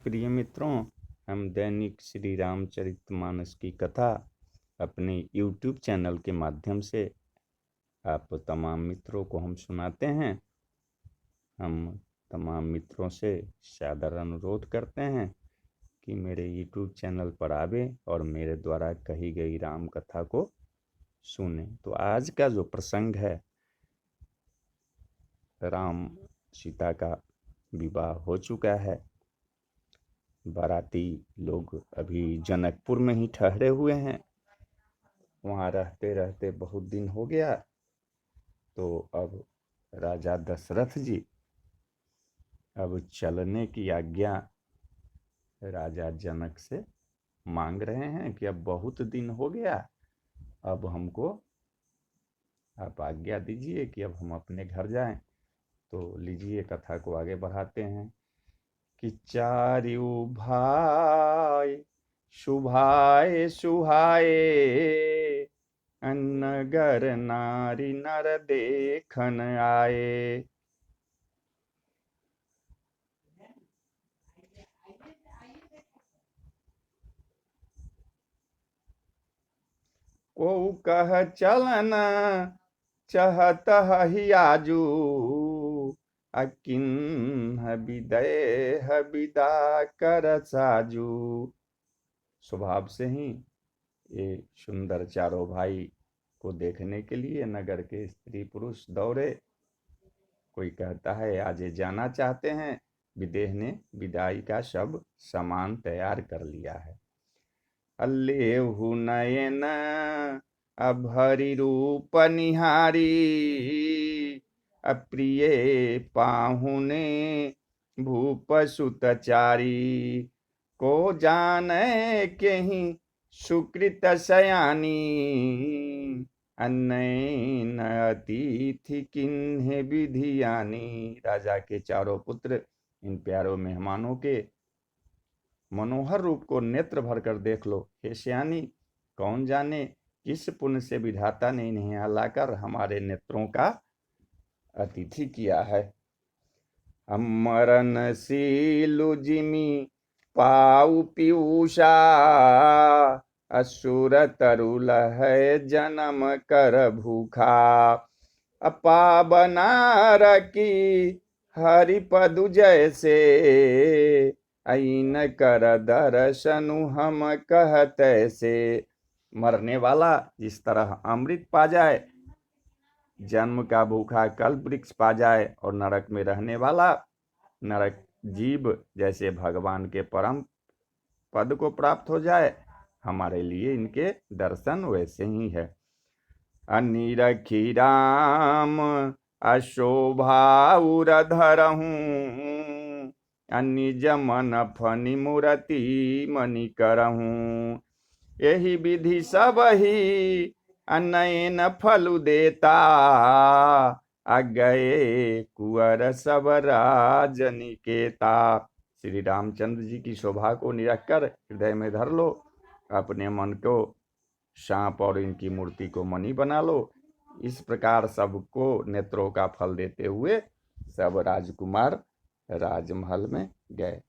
प्रिय मित्रों, हम दैनिक श्री रामचरितमानस की कथा अपने YouTube चैनल के माध्यम से आप तमाम मित्रों को हम सुनाते हैं। हम तमाम मित्रों से सादर अनुरोध करते हैं कि मेरे YouTube चैनल पर आवे और मेरे द्वारा कही गई राम कथा को सुने। तो आज का जो प्रसंग है, राम सीता का विवाह हो चुका है। बाराती लोग अभी जनकपुर में ही ठहरे हुए हैं। वहाँ रहते रहते बहुत दिन हो गया, तो अब राजा दशरथ जी अब चलने की आज्ञा राजा जनक से मांग रहे हैं कि अब बहुत दिन हो गया, अब हमको आप आज्ञा दीजिए कि अब हम अपने घर जाएं। तो लीजिए कथा को आगे बढ़ाते हैं कि चारिउ भाई शुभाए सुहाए, नगर नारी नर देखन आए। को कह चलन चहत ही आजू, अकिन्ह विदय विदा कर साजू। स्वभाव से ही ये सुंदर चारों भाई को देखने के लिए नगर के स्त्री पुरुष दौड़े। कोई कहता है आज जाना चाहते हैं। विदेह ने विदाई का सब सामान तैयार कर लिया है। अल्लेहु नयन अभरि रूप निहारी, अप्रिय पाहुने भूप सुतचारी। को जाने केहि सुकृत सयानी, अन्नयन अतिथि किन्हे विधियानी। राजा के चारों पुत्र इन प्यारों मेहमानों के मनोहर रूप को नेत्र भर कर देख लो। हे श्यानी, कौन जाने किस पुण्य से विधाता ने इन्हें यहाँ लाकर हमारे नेत्रों का अतिथि किया है। मरणशीलु जिमि पाऊ पीयूषा, असुर तरुल है जन्म कर भूखा। अपावना रकी हरिपदु जैसे, ऐन कर दर्शनु हम कहते से। मरने वाला जिस तरह अमृत पा जाए, जन्म का भूखा कल्प वृक्ष पा जाए, और नरक में रहने वाला नरक जीव जैसे भगवान के परम पद को प्राप्त हो जाए, हमारे लिए इनके दर्शन वैसे ही है। अनिरखी राम अशोभाउर धरहूं, निज मन फनि मूर्ति मणि करहूं। यही विधि सब ही अनयन फलु देता, गए कुंवर सब राजनिकेता। श्री रामचंद्र जी की शोभा को निरख कर हृदय में धर लो, अपने मन को सांप और इनकी मूर्ति को मणि बना लो। इस प्रकार सबको नेत्रों का फल देते हुए सब राजकुमार राजमहल में गए।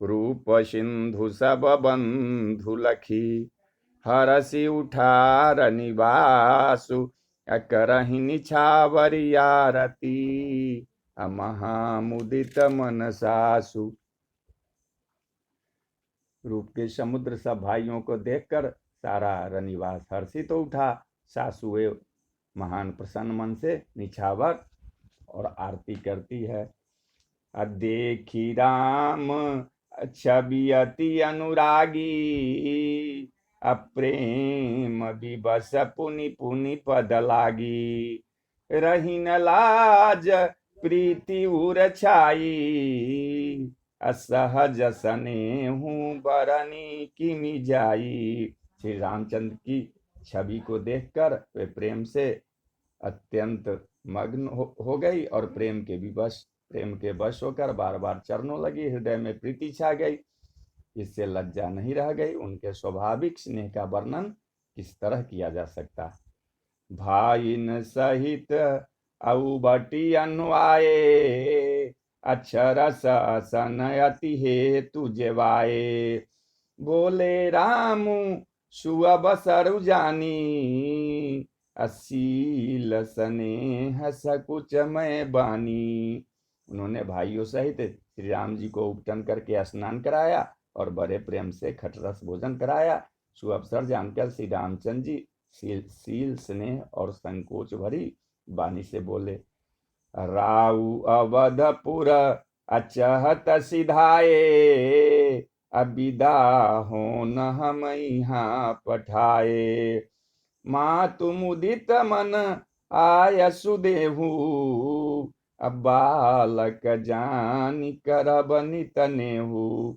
रूप सिंधु सब बंधु लखी, हरसि उठार निवासु। करहि निछावरी आरती, महामुदित मन सासु। रूप के समुद्र सब भाइयों को देखकर सारा रनिवास हर्षित तो उठा। सासुए महान प्रसन्न मन से निछावर और आरती करती है। देखी राम छवि अति अनुरागी, अप्रेम विवश पुनि पुनि पद लागी। रही न लाज प्रीति उर छाई, असहज स्नेहु बरनी किमि जाई। श्री रामचंद्र की छवि को देखकर वे प्रेम से अत्यंत मग्न हो गई और प्रेम के वश होकर बार बार चरणों लगी। हृदय में प्रीति छा गई, इससे लज्जा नहीं रह गई। उनके स्वाभाविक स्नेह का वर्णन किस तरह किया जा सकता। भाइन सहित औबटी अनुआए, अक्षरस असन अति हेतु जेवाए। बोले रामु सुअब सरु जानी, असील स्नेह सकुच मैं बानी। उन्होंने भाइयों सहित श्री राम जी को उपटन करके स्नान कराया और बड़े प्रेम से खटरस भोजन कराया। सुअवसर जानकर श्री रामचंद्र जी शील स्नेह और संकोच भरी वाणी से बोले, राउ अवधपुर अचहत सिधाए, अबिदा हो न हम यहाँ पठाए। मातु मुदित मन आय सुदेहु, अब बालक जान करब नित नेहु।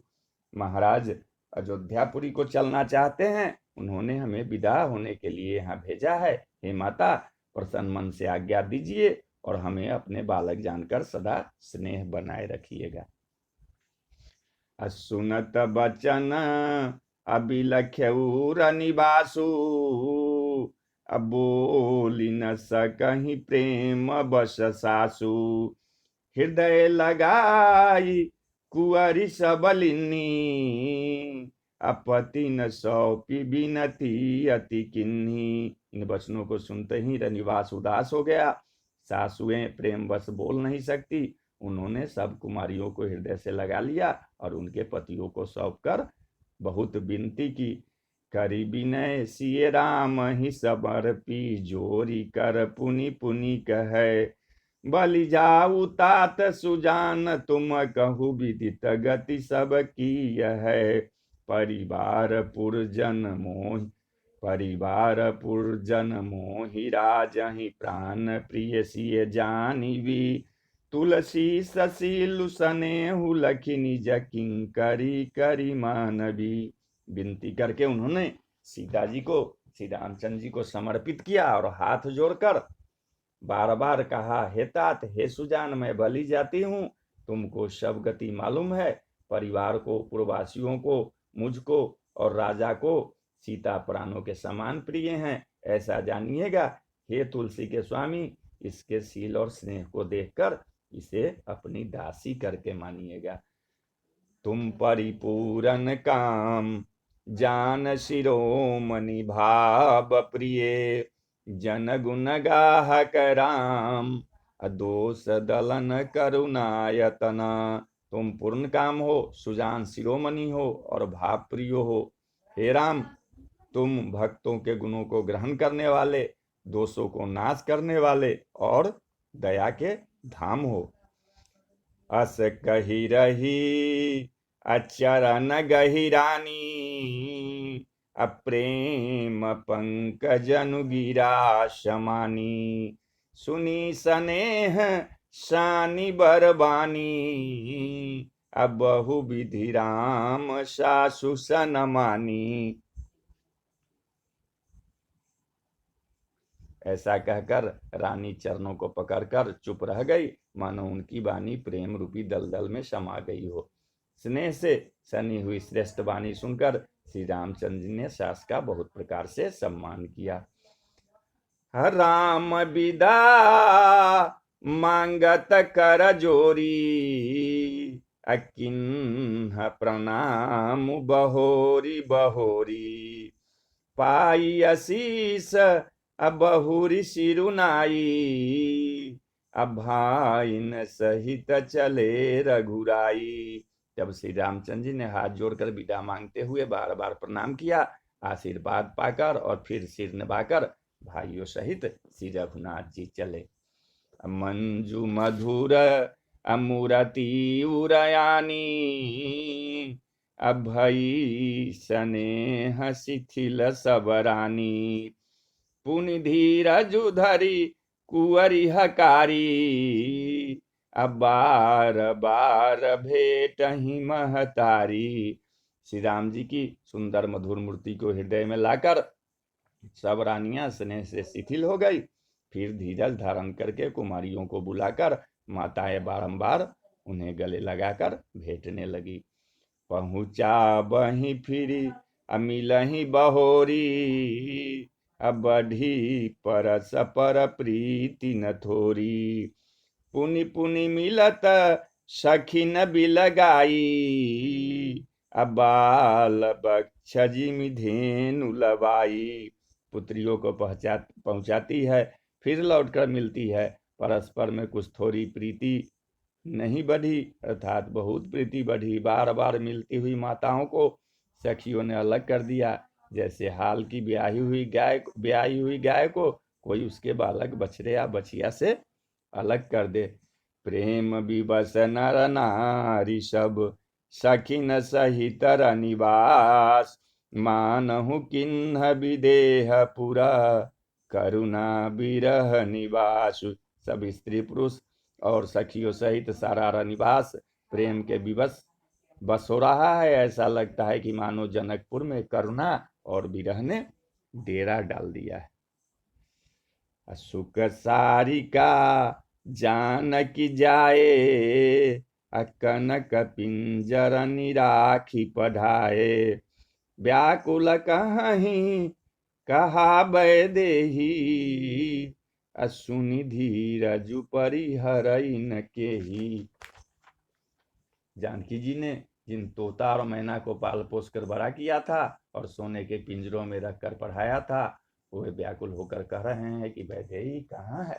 महाराज अयोध्यापुरी को चलना चाहते हैं, उन्होंने हमें विदा होने के लिए यहाँ भेजा है। हे माता, प्रसन्न मन से आज्ञा दीजिए और हमें अपने बालक जानकर सदा स्नेह बनाए रखिएगा। असुनत बचन अबिलख्यउर निवासु, अब बोली न सकहि प्रेम बस सासु। हृदय लगाई कुंवरी सबलिनी, अपति न सौंपी बिनती अति किन्ही। इन वचनों को सुनते ही रनिवास उदास हो गया। सासुएं प्रेम बस बोल नहीं सकती। उन्होंने सब कुमारियों को हृदय से लगा लिया और उनके पतियों को सौंपकर बहुत विनती की। करी विनय सिय राम ही समर्पी, जोरी कर पुनि पुनि कहे। बलि जाऊ तात सुजान, तुम कहु विदित गति सब की है। परिवार पुरजन मोहि राजहि, प्राण प्रिय सिय जानिबी। तुलसी ससीलु सनेहु, लखि निज किंकरी करी मानवी। विनती करके उन्होंने सीता जी को श्री रामचंद्र जी को समर्पित किया और हाथ जोड़कर बार बार कहा, हे तात, हे सुजान, मैं बलि जाती हूँ, तुमको सब गति मालूम है। परिवार को, पूर्ववासियों को, मुझको और राजा को सीता प्राणों के समान प्रिय हैं, ऐसा जानिएगा। हे तुलसी के स्वामी, इसके शील और स्नेह को देखकर इसे अपनी दासी करके मानिएगा। तुम परिपूरन काम जान शिरोमणि, भाव प्रिय जन गुण गाहक राम। अदोष दलन करुणायतना, तुम पूर्ण काम हो, सुजान शिरोमणि हो और भाव प्रिय हो। हे राम, तुम भक्तों के गुणों को ग्रहण करने वाले, दोषों को नाश करने वाले और दया के धाम हो। अस कही रही अचरन गहिरानी, अप्रेम पंकजनु गिरा शमानी। सुनी स्नेह शानी बरबानी, अब बहु विधि राम सासु सन मानी। ऐसा कहकर रानी चरणों को पकड़कर चुप रह गई, मानो उनकी वाणी प्रेम रूपी दलदल में समा गई हो। स्नेह से सनी हुई श्रेष्ठ वाणी सुनकर श्री रामचंद्र जी ने सास का बहुत प्रकार से सम्मान किया। राम विदा मांगत कर जोरी, अकिन्ह प्रणाम बहोरी बहोरी। पाई असीस अब बहुरी सिरुनाई, अब भाइन सहित चले रघुराई। जब श्री रामचंद्र जी ने हाथ जोड़कर विदा मांगते हुए बार बार प्रणाम किया, आशीर्वाद पाकर और फिर सिर नवाकर भाइयों सहित श्री रघुनाथ जी चले। मंजू मधुर अमूरति उरयानी, अभई स्नेह शिथिल सबरानी। पुनि धीरजु धरी कुंवरी हकारी, अब बार बार भेट ही महतारी। श्री राम जी की सुंदर मधुर मूर्ति को हृदय में लाकर सब रानियां स्नेह से शिथिल हो गई। फिर धीरज धारण करके कुमारियों को बुलाकर माताएं बारंबार उन्हें गले लगाकर भेंटने लगी। पहुंचा बही फिरी अमिलही बहोरी, अब बढ़ी परस पर प्रीति न थोरी। पुनि पुनि मिलत सखिन बिलगाई, अबाल बक्षजिमि धेनु लवाई। पुत्रियों को पहुंचाती है, फिर लौटकर मिलती है। परस्पर में कुछ थोड़ी प्रीति नहीं बढ़ी, अर्थात बहुत प्रीति बढ़ी। बार बार मिलती हुई माताओं को सखियों ने अलग कर दिया, जैसे हाल की ब्याही हुई गाय को कोई उसके बालक बछड़े या बछिया से अलग कर दे। प्रेम विवश नर नारी सब, सखिन सहित निवास। मानहु किन्ह विदेह पुरा, करुणा विरह निवास। सब स्त्री पुरुष और सखियों सहित सारा रनिवास प्रेम के विवश बस हो रहा है। ऐसा लगता है कि मानो जनकपुर में करुणा और विरह ने डेरा डाल दिया है। सुख सारिका जानकी जाए, कनक पिंजर निराखी पढ़ाए। व्याकुल कहीं कहा बैदेही, सुनि धीरज परिहरई न केही। जानकी जी ने जिन तोता और मैना को पाल पोस कर बड़ा किया था और सोने के पिंजरों में रखकर पढ़ाया था, वे व्याकुल होकर कह रहे हैं कि वैदेही कहाँ है।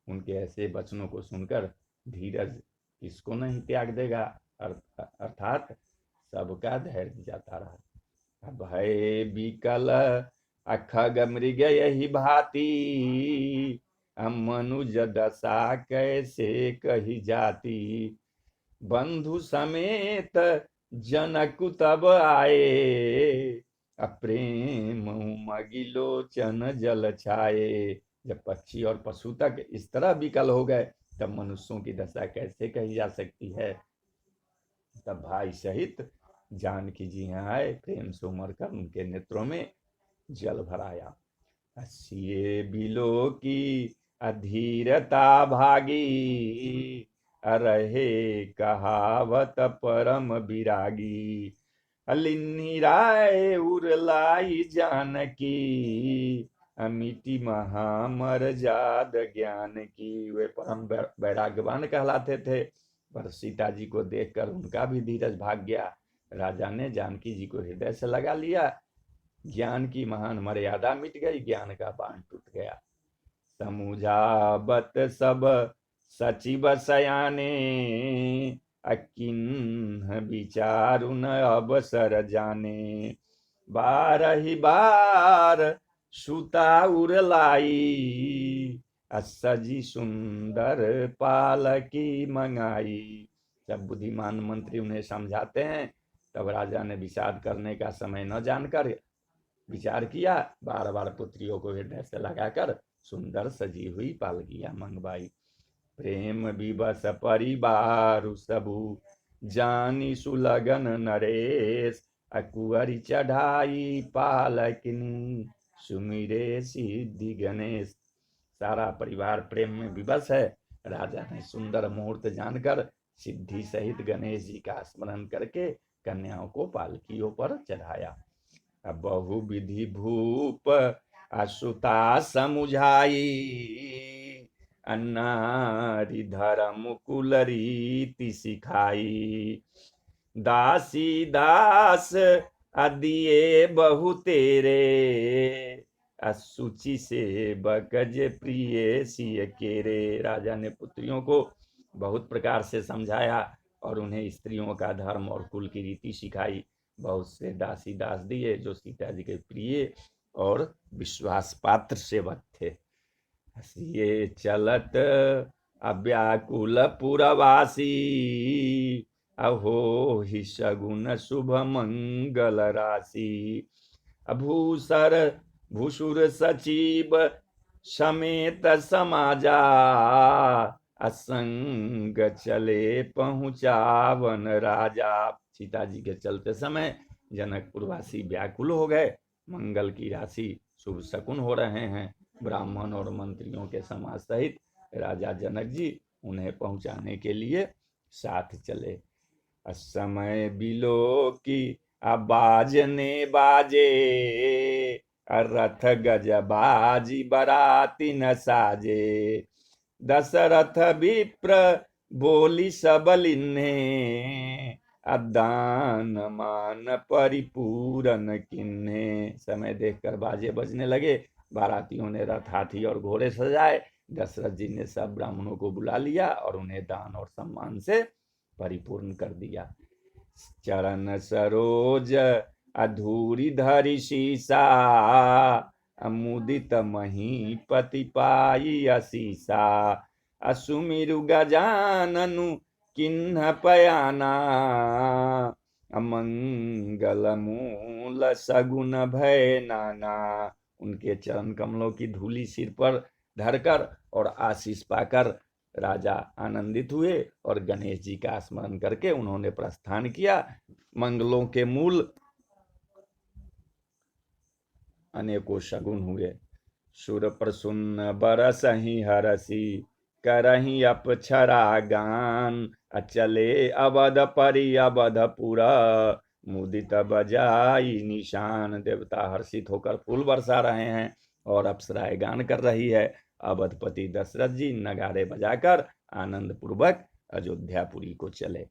उनके ऐसे वचनों को सुनकर धीरज किसको नहीं त्याग देगा, अर्थात सबका धैर्य जाता रहा। भय विकल अखग मृग यही भांति, मनुज दशा कैसे कही जाती। बंधु समेत जनक तब आए, अप्रेम मगिलोचन जल छाए। जब पक्षी और पशु तक इस तरह विकल हो गए, तब मनुष्यों की दशा कैसे कही जा सकती है। तब भाई सहित जानकी जी यहाँ आए, प्रेम से उमड़ कर उनके नेत्रों में जल भराया। हसिए बिलो की अधीरता भागी, रहे कहावत परम विरागी। अलिन्नी राय उरलाई जानकी, अमिति महामर जाद ज्ञान की। वे परम वैराग्यवान कहलाते थे, पर सीता जी को देखकर उनका भी धीरज भाग गया। राजा ने जानकी जी को हृदय से लगा लिया, ज्ञान की महान मर्यादा मिट गई, ज्ञान का बाण टूट गया। समुझावत सब सचिव सयाने, अकिन्ह विचारु न अवसर जाने। बारही बार सुता उरलाई, सजी सुंदर पालकी मंगाई। जब बुद्धिमान मंत्री उन्हें समझाते हैं, तब राजा ने विषाद करने का समय न जानकर विचार किया, बार बार पुत्रियों को हृदय से लगाकर सुंदर सजी हुई पालकियां मंगवाई। प्रेम विवश परिवार सबू, जानी सुलगन नरेश। अकुअरी चढ़ाई पालकिनी, सुमिरे सिद्धि गणेश। सारा परिवार प्रेम में विवश है। राजा ने सुंदर मुहूर्त जानकर सिद्धि सहित गणेश जी का स्मरण करके कन्याओं को पालकियों पर चढ़ाया। बहु विधि भूप असुता समुझाई, अन्नारी धर्म कुल रीति सिखाई। दासी दास अदिए बहु तेरे, असुचि से बकज प्रिय सिय केरे। राजा ने पुत्रियों को बहुत प्रकार से समझाया और उन्हें स्त्रियों का धर्म और कुल की रीति सिखाई। बहुत से दासी दास दिए जो सीता जी के प्रिय और विश्वास पात्र सेवक थे। हसिए चलत अव्याकुल पुरवासी, अहो ही सगुन शुभ मंगल राशि। अभूसर भूसुर सचिव समेत समाजा, असंग चले पहुंचावन राजा। सीता जी के चलते समय जनकपुर वासी व्याकुल हो गए। मंगल की राशि शुभ शकुन हो रहे हैं। ब्राह्मण और मंत्रियों के समाज सहित राजा जनक जी उन्हें पहुंचाने के लिए साथ चले। समय बिलो की आवाज ने बाजे, रथ गज बाजी बराती न साजे। दशरथ विप्र बोली सबलिन्हे दान मान परिपूरन किन्हे। समय देखकर बाजे बजने लगे। बारातियों ने रथ, हाथी और घोड़े सजाए। दशरथ जी ने सब ब्राह्मणों को बुला लिया और उन्हें दान और सम्मान से परिपूर्ण कर दिया। चरण सरोज अधूरी धरि सीसा मुदित महीपति पाई असीसा। असुमिरु गजाननु किन्ह पयाना अमंगल मूल सगुन भय नाना। उनके चरण कमलों की धूली सिर पर धरकर और आशीष पाकर राजा आनंदित हुए और गणेश जी का स्मरण करके उन्होंने प्रस्थान किया। मंगलों के मूल अनेकों शगुन हुए। सुर प्रसन्न बरसहि हरसी करहि अपछरा गान। अचले अवध परि अवधपुरा मुदित बजाई निशान। देवता हर्षित होकर फूल बरसा रहे हैं और अप्सराएं गान कर रही है। अवधपति दशरथ जी नगाड़े बजाकर आनंद पूर्वक अयोध्यापुरी को चले।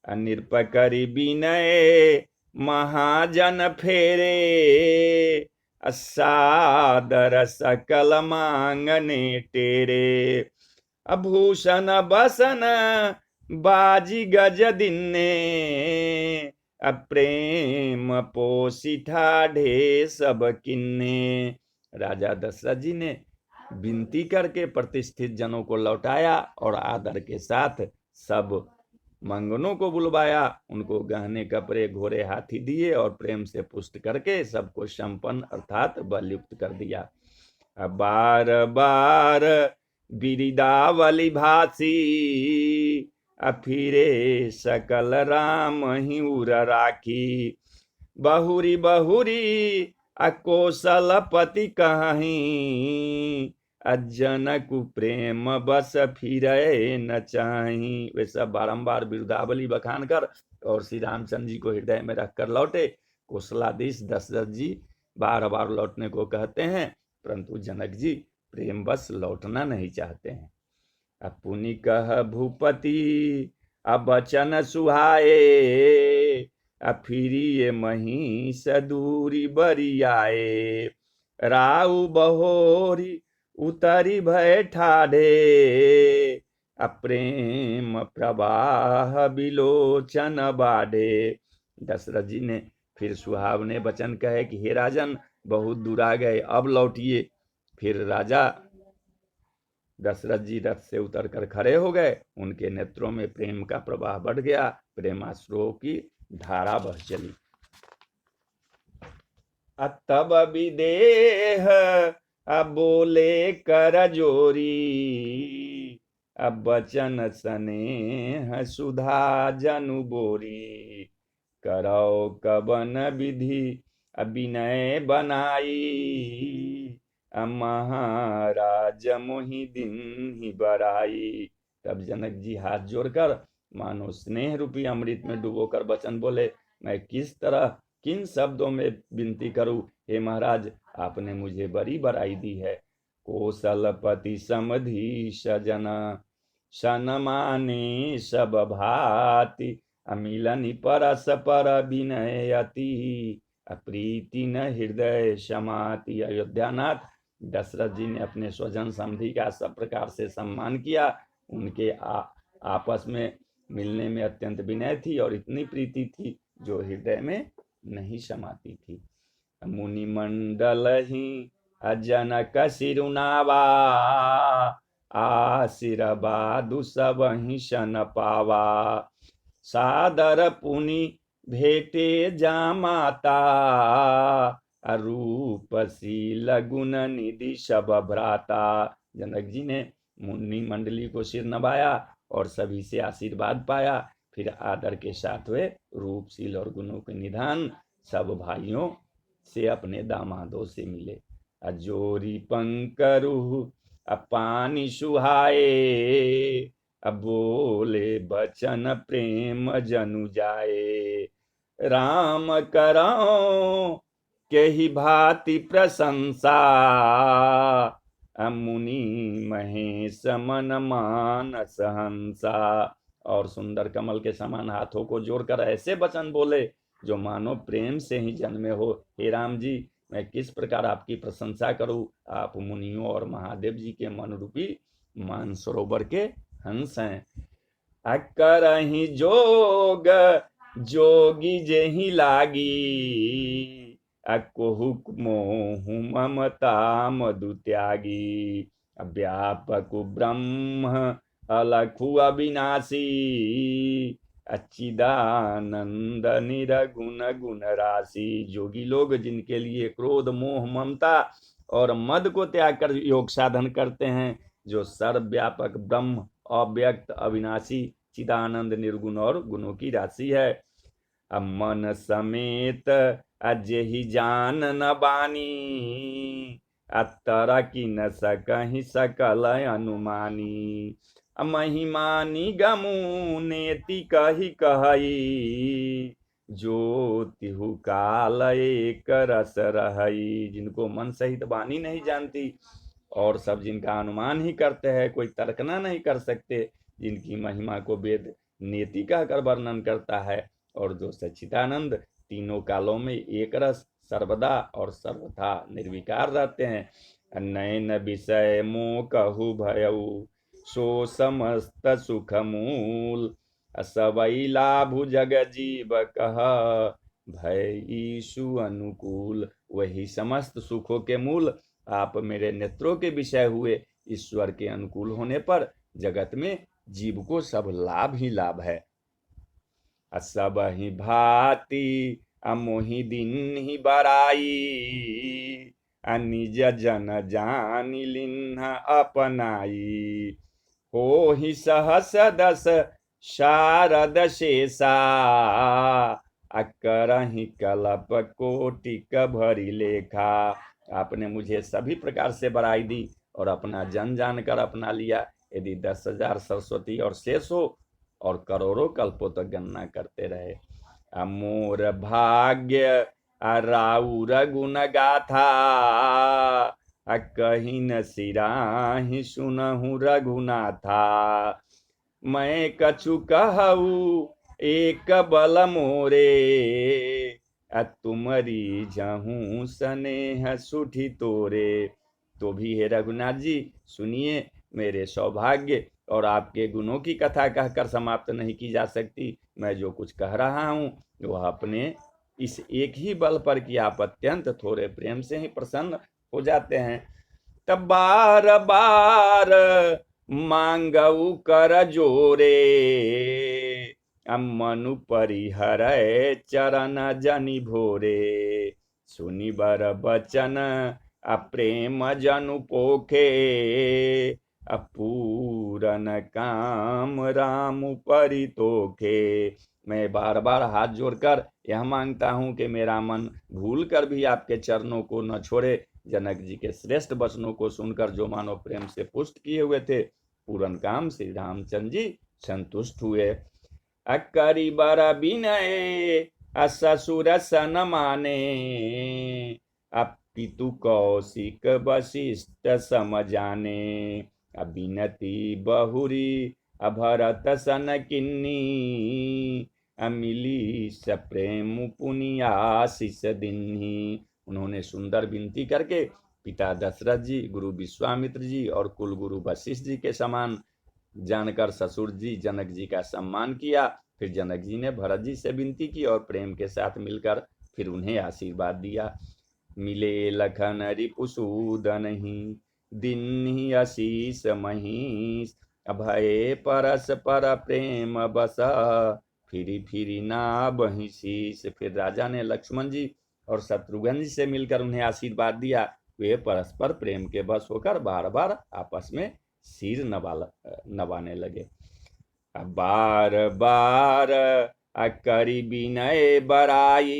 निरपकरि विनय महाजन फेरे सादर सकल मांगने टेरे। अभूषण बसन बाजी गज दिन्ने अप्रेम पोषी ठाढ़े सब किन्ने। राजा दशरथ जी ने विनती करके प्रतिष्ठित जनों को लौटाया और आदर के साथ सब मंगनों को बुलवाया। उनको गहने कपड़े घोड़े हाथी दिए और प्रेम से पुष्ट करके सबको संपन्न अर्थात बलयुक्त कर दिया। बार बार बिरिदावली भासी फिरे सकल राम ही उर राखी। बहुरी बहुरी अकोशलपति कहीं जनक प्रेम बस फिरे न चाही। वे सब बारंबार बिरुदावली बखान कर और श्री रामचंद्र जी को हृदय में रखकर लौटे। कोसलाधीश दशरथ जी बार बार लौटने को कहते हैं, परंतु जनक जी प्रेम बस लौटना नहीं चाहते हैं। अपुनि कह भूपति अबचन सुहाए फिरिए महिष दूरी बरियाए। राउ बहोरी उतरी भय ठाढ़े अप्रेम प्रवाह बिलोचन बाढ़े। दशरथ जी ने फिर सुहावने वचन कहे कि हे राजन, बहुत दूर आ गए, अब लौटिए। फिर राजा दशरथ जी रथ से उतरकर खड़े हो गए। उनके नेत्रों में प्रेम का प्रवाह बढ़ गया। प्रेमाश्रुओं की धारा बह चली। तब विदेह बोले कर जोरी बचन स्नेह सुधा जनु बोरी। करौ कवन विधि विनय बनाई महाराज मोहि दिन ही बराई। तब जनक जी हाथ जोड़कर मानो स्नेह रूपी अमृत में डुबोकर वचन बोले, मैं किस तरह किन शब्दों में विनती करूं। हे महाराज, आपने मुझे बड़ी बड़ाई दी है। कौशलपति समधि सजना सनमाने सब भाति अमिलनि परस पर विनय अति प्रीति न हृदय समाति। अयोध्यानाथ दशरथ जी ने अपने स्वजन समधि का सब प्रकार से सम्मान किया। उनके आपस में मिलने में अत्यंत विनय थी और इतनी प्रीति थी जो हृदय में नहीं समाती थी। मुनि मंडल ही जनक सिरुनावा आशीर्वादु सब ही शन पावा। सादर पुनि भेटे जामाता रूप शील गुण निधि सब भ्राता। जनक जी ने मुनि मंडली को सिर नवाया और सभी से आशीर्वाद पाया। फिर आदर के साथ वे रूपशील और गुणों के निधान सब भाइयों से अपने दामादों से मिले। अजोरी पंकरु पानी सुहाए बोले बचन प्रेम जनु जाए। राम कराओ के ही भांति प्रशंसा मुनि महेश मन मानस हंसा। और सुंदर कमल के समान हाथों को जोड़कर ऐसे वचन बोले जो मानो प्रेम से ही जन्मे हो। हे राम जी, मैं किस प्रकार आपकी प्रशंसा करूं। आप मुनियों और महादेव जी के मन रूपी मानसरोवर के हंस हैं। करहि जोग जोगी जेहि लागी, कोहु मोहु ममता मधु त्यागी। व्यापक ब्रह्म अलखु अविनाशी, अच्छिदानंद निरगुण गुण राशि। जोगी लोग जिनके लिए क्रोध मोह ममता और मद को त्याग कर योग साधन करते हैं, जो सर्वव्यापक ब्रह्म अव्यक्त अविनाशी चिदानंद निर्गुण और गुणों की राशि है। अब मन समेत अजेहि जान न बानी, अतरा की न सकहि सकल अनुमानी। महिमानी गमु नेति कही कहई, जो तिहु काल एक रस रहई। जिनको मन सहित वाणी नहीं जानती और सब जिनका अनुमान ही करते हैं, कोई तर्कना नहीं कर सकते, जिनकी महिमा को वेद नेति कहकर वर्णन करता है, और जो सच्चिदानंद तीनों कालों में एक रस सर्वदा और सर्वथा निर्विकार रहते हैं। नयन विषय मोह कहु भयउ, सो समस्त सुख मूल। सबई लाभु जग जीव कह, भय ईशु अनुकूल। वही समस्त सुखों के मूल, आप मेरे नेत्रों के विषय हुए, ईश्वर के अनुकूल होने पर जगत में जीव को सब लाभ ही लाभ है। सब ही भांति मोहि दिन ही बराई, निज जन जानि लिन्ह अपनाई। हो ही सहस दस शारद शेषा, करहि कलप कोटिक भरी लेखा। आपने मुझे सभी प्रकार से बड़ाई दी और अपना जन जानकर अपना लिया। यदि 10,000 सरस्वती और शेष हो और करोड़ों कल्पों तक गणना करते रहे। अमोर भाग्य राउर गुण गाथा, कहीं न सिराहि सुनहु रघुनाथा। मैं कछु कहू एक बल मोरे, तुमरी जहूं स्नेह सुठी तोरे। तो भी हे रघुनाथ जी सुनिए, मेरे सौभाग्य और आपके गुणों की कथा कहकर समाप्त नहीं की जा सकती। मैं जो कुछ कह रहा हूँ वह अपने इस एक ही बल पर कि आप अत्यंत थोड़े प्रेम से ही प्रसन्न हो जाते हैं। तब बार बार मांगऊ कर जोरे, मनु परिहर चरण जनि भोरे। सुनि बर बचन अप्रेम जनु पोखे, अपूरन काम राम परितोखे। मैं बार बार हाथ जोड़कर यह मांगता हूँ कि मेरा मन भूल कर भी आपके चरणों को न छोड़े। जनक जी के श्रेष्ठ वचनों को सुनकर जो मानव प्रेम से पुष्ट किए हुए थे, पूरन काम श्री रामचंद्र जी संतुष्ट हुए। अकरी बर विनय ससुर सन माने, पितु कौशिक वशिष्ठ सम जाने। बिनती बहुरी भरत सन किन्नी, मिली सप्रेम पुनि आशीष दिन्ही। उन्होंने सुंदर विनती करके पिता दशरथ जी, गुरु विश्वामित्र जी और कुल गुरु वशिष्ठ जी के समान जानकर ससुर जी जनक जी का सम्मान किया। फिर जनक जी ने भरत जी से विनती की और प्रेम के साथ मिलकर फिर उन्हें आशीर्वाद दिया। मिले लखन रिपुसूदन ही, दिन ही आशीष महीस। अभय परस पर प्रेम बसा, फिरी फिरी ना बही शीस। फिर राजा ने लक्ष्मण जी और शत्रुघ्न जी से मिलकर उन्हें आशीर्वाद दिया। वे परस्पर प्रेम के बस होकर बार बार आपस में सिर नवाने लगे। बार बार करी विनय बराई,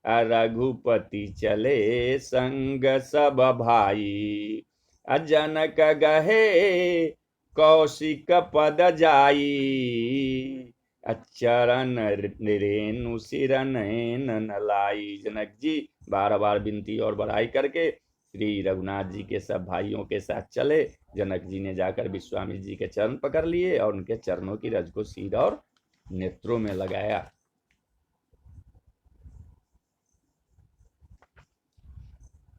रघुपति चले संग सब भाई। जनक गहे कौशिक पद जाई, चरण रेणु सिर नैन लाई। जनक जी बार बार विनती और बड़ाई करके श्री रघुनाथ जी के सब भाइयों के साथ चले। जनक जी ने जाकर विश्वामित्र जी के चरण पकड़ लिए और उनके चरणों की रज को सिर और नेत्रों में लगाया।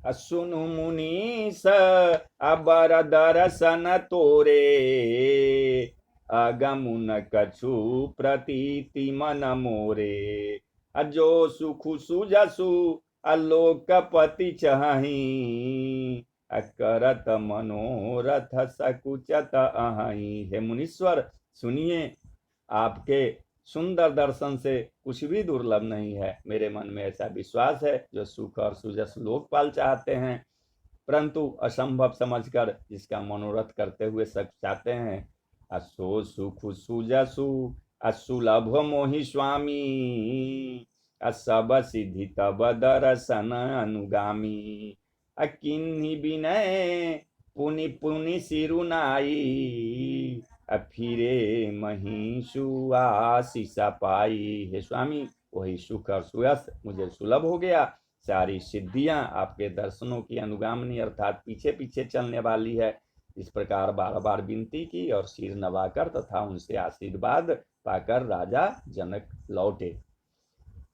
सुनु मुनीस अबर दर्शन तोरे, अगमुन कछु प्रतीति मन मोरे। अजो सुख सुजसु अलोकपति चहि, अकरत मनोरथ सकुचत अहि। हे मुनीश्वर सुनिए, आपके सुंदर दर्शन से कुछ भी दुर्लभ नहीं है। मेरे मन में ऐसा विश्वास है, जो सुख और सुजस लोकपाल चाहते हैं, परंतु असंभव समझकर जिसका मनोरथ करते हुए सब चाहते हैं। असो सुख सुजसु असुलभ मोहि स्वामी, असब सिद्धि तब दर्शन अनुगामी। अकिन्हि विनय पुनि पुनि सिरुनाई, फिरे महिषु आशीष पाई। हे स्वामी, वही सुख और सुयश मुझे सुलभ हो गया। सारी सिद्धियां आपके दर्शनों की अनुगामिनी अर्थात पीछे पीछे चलने वाली है। इस प्रकार बार बार विनती की और सिर नवाकर तथा उनसे आशीर्वाद पाकर राजा जनक लौटे।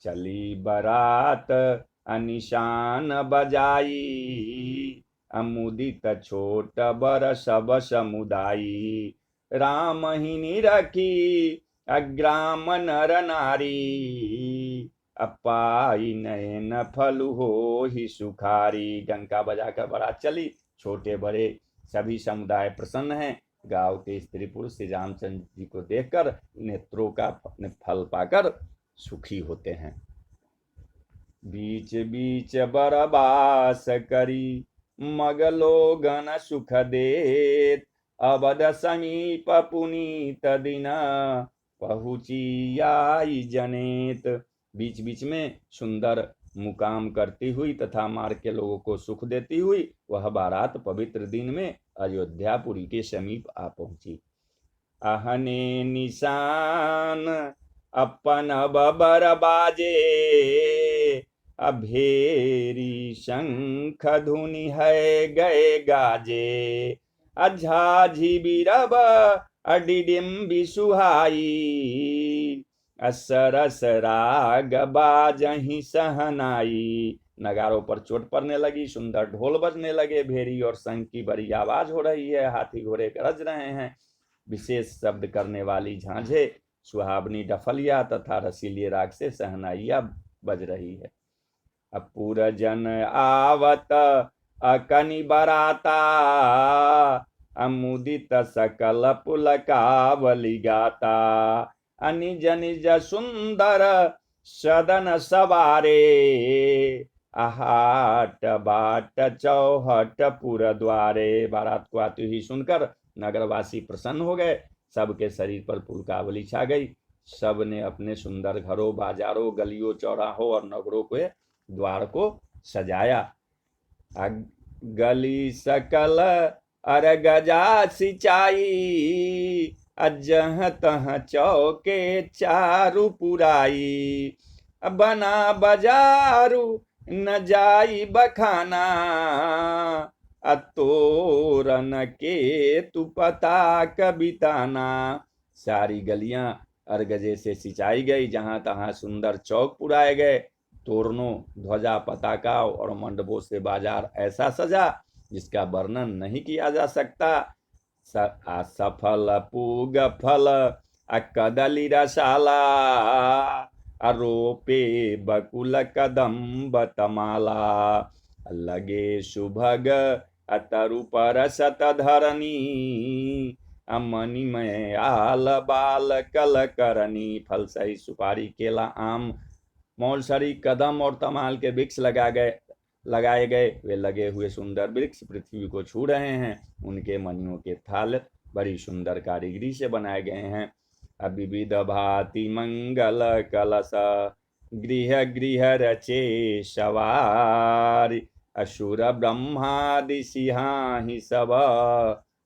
चली बरात अनिशान बजाई, अमुदित छोट बर सब समुदायी। राम ही निरखी अग्राम नर नारी, अपाई नयन फलु हो ही सुखारी। डंका बजाकर बारात चली, छोटे बड़े सभी समुदाय प्रसन्न हैं। गांव के स्त्री पुरुष श्री रामचंद्र जी को देखकर नेत्रों का फल पाकर सुखी होते हैं। बीच बीच बरबास करी मगलो गण सुख देत, अवध समीप पुनीत दिन पहुँची आई जनेत। बीच बीच में सुंदर मुकाम करती हुई तथा मार्ग के लोगों को सुख देती हुई वह बारात पवित्र दिन में अयोध्यापुरी के समीप आ पहुंची। आहने निशान अपन बबर बाजे, अभेरी शंख धुनि है गए गाजे। अझाझी बिरब अडिडिम्बी सुहाई, असरस राग बाजहि सहनाई। नगारों पर चोट पड़ने लगी, सुंदर ढोल बजने लगे, भेरी और शंख की बड़ी आवाज हो रही है, हाथी घोड़े गरज रहे हैं, विशेष शब्द करने वाली झांझे, सुहावनी डफलिया तथा रसीले राग से सहनाइया बज रही है। अपूर जन आवत अकनि बराता, अमुदित सकल पुलकावली गाता। अनिज निज सुंदर सदन सवारे, आहाट बाट चौहट पुर द्वारे। बारात को आते ही सुनकर नगरवासी प्रसन्न हो गए, सबके शरीर पर पुलकावली छा गई। सब ने अपने सुंदर घरों, बाजारों, गलियों, चौराहों और नगरों के द्वार को सजाया। गली सकल अरगजा सिंचाई, अजह तह चौके चारु पुराई। बना बजारू न जाई बखाना, अतोरन के तु पता कबिताना। सारी गलियां अरगजे से सिंचाई गई, जहां तहां सुंदर चौक पुराए गए। तोरणों, ध्वजा, पताका और मंडपों से बाजार ऐसा सजा जिसका वर्णन नहीं किया जा सकता। सफल पूग फल कदली रसाला, आरोपे बकुल कदम्ब तमाला। लगे सुभग अतरु पर शतधरणी, मणिमय आल बाल कल करनी। फल सही सुपारी, केला, आम, मौलसरी, कदम और तमाल के वृक्ष लगाए गए। वे लगे हुए सुंदर वृक्ष पृथ्वी को छू रहे हैं। उनके मणियों के थाल बड़ी सुंदर कारीगरी से बनाए गए हैं। अविविध भांति मंगल कलश, गृह गृह रचे सवार। असुर ब्रह्मादि सिंहाहि सब,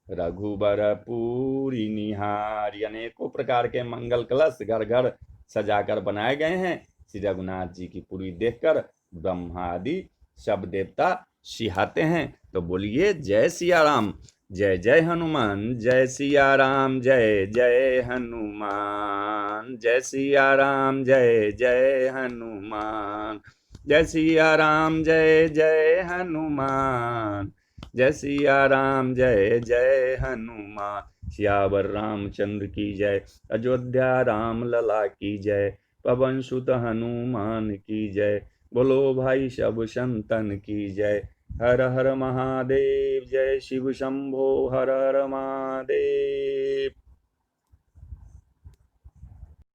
रघुबर पूरी निहार। अनेकों प्रकार के मंगल कलश घर घर सजाकर बनाए गए हैं। श्री रघुनाथ जी की पुरी देखकर ब्रह्मादि सब देवता सिहाते हैं तो बोलिए जय सिया राम, जय जय हनुमान, जय सिया राम, जय जय हनुमान, जय सिया राम, जय जय हनुमान, जय सिया राम, जय जय हनुमान, जय सिया राम, जय जय हनुमान। सियावर रामचंद्र की जय, अयोध्या राम लला की जय, पवन सुत हनुमान की जय, बोलो भाई सब संतन की जय। हर हर महादेव, जय शिव शंभो, हर हर महादेव।